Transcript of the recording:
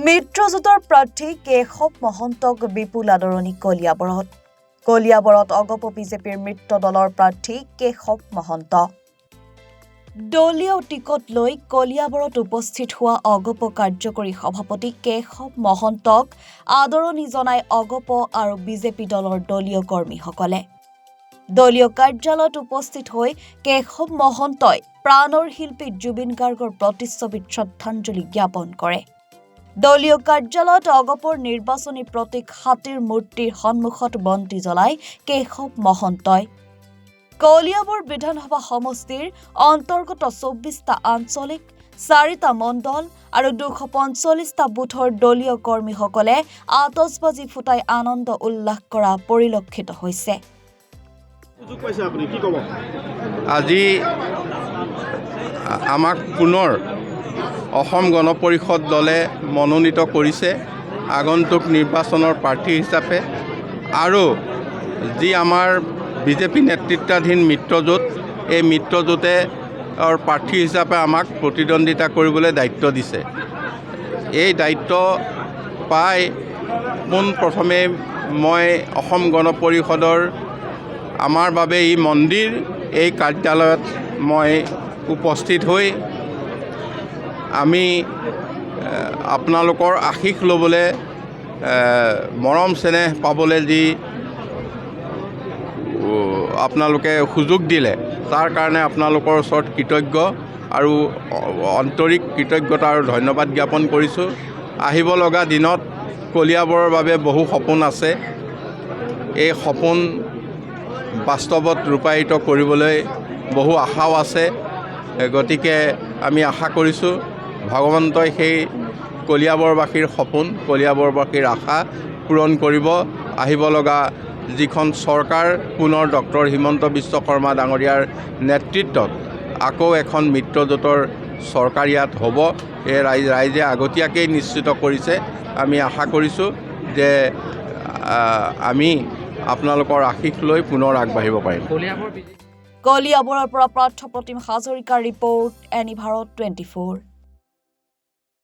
মিত্ৰজোঁটৰ প্ৰাৰ্থী কেশৱ মহন্তক বিপুল আদৰণি কলিয়াবৰত অগপ বিজেপিৰ মিত্ৰ দলৰ প্ৰাৰ্থী কেশৱ মহন্ত দলীয় টিকট লৈ কলিয়াবৰত উপস্থিত হোৱা অগপ কাৰ্যকৰী সভাপতি কেশৱ মহন্তক আদৰণি জনাই অগপ আৰু বিজেপি দলৰ দলীয় কৰ্মীসকলে দলীয় কাৰ্যালয়ত উপস্থিত হৈ কেশৱ মহন্তই প্ৰাণৰ শিল্পী জুবিন গাৰ্গৰ প্ৰতিচ্ছবিত শ্ৰদ্ধাঞ্জলি জ্ঞাপন কৰে দলীয় কাৰ্যালয়ত অগপৰ নিৰ্বাচনী প্ৰতীক হাতীৰ মূৰ্তিৰ সন্মুখত বন্তি জ্বলাই কেশৱ মহন্তই কলিয়াবৰ বিধানসভা সমষ্টিৰ অন্তৰ্গত ২৪টা আঞ্চলিক ৪টা মণ্ডল আৰু ২৪৫টা বুথৰ দলীয় কৰ্মীসকলে আতচবাজি ফুটাই আনন্দ উল্লাস কৰা পৰিলক্ষিত হৈছে আজি আমাক পুনৰ অসম গণ পৰিষদ দলে মনোনীত কৰিছে আগন্তুক নিৰ্বাচনৰ প্ৰাৰ্থী হিচাপে আৰু যি আমাৰ বিজেপি নেতৃত্বাধীন মিত্ৰজোঁট এই মিত্ৰজোঁটে প্ৰাৰ্থী হিচাপে আমাক প্ৰতিদ্বন্দ্বিতা কৰিবলৈ দায়িত্ব দিছে এই দায়িত্ব পাই পোনপ্ৰথমে মই অসম গণ পৰিষদৰ আমাৰ বাবে এই মন্দিৰ এই কাৰ্যালয়ত মই উপস্থিত হৈ আমি আপোনালোকৰ আশীষ ল'বলৈ মৰম চেনেহ পাবলৈ যি আপোনালোকে সুযোগ দিলে তাৰ কাৰণে আপোনালোকৰ ওচৰত কৃতজ্ঞ আৰু আন্তৰিক কৃতজ্ঞতা আৰু ধন্যবাদ জ্ঞাপন কৰিছোঁ আহিব লগা দিনত কলিয়াবৰৰ বাবে বহু সপোন আছে এই সপোন বাস্তৱত ৰূপায়িত কৰিবলৈ বহু আশাও আছে গতিকে আমি আশা কৰিছোঁ ভগৱন্তই সেই কলিয়াবৰবাসীৰ সপোন কলিয়াবৰবাসীৰ আশা পূৰণ কৰিব আহিব লগা যিখন চৰকাৰ পুনৰ ডক্টৰ হিমন্ত বিশ্ব শৰ্মা ডাঙৰীয়াৰ নেতৃত্বত আকৌ এখন মিত্ৰজোঁটৰ চৰকাৰ ইয়াত হ'ব এই ৰাইজে আগতীয়াকৈ নিশ্চিত কৰিছে আমি আশা কৰিছোঁ যে আমি আপোনালোকৰ আশীষ লৈ পুনৰ আগবাঢ়িব পাৰিম কলিয়াবৰৰ পৰা পাৰ্থ প্ৰতিম হাজৰিকাৰ ৰিপৰ্ট এনি ভাৰত 24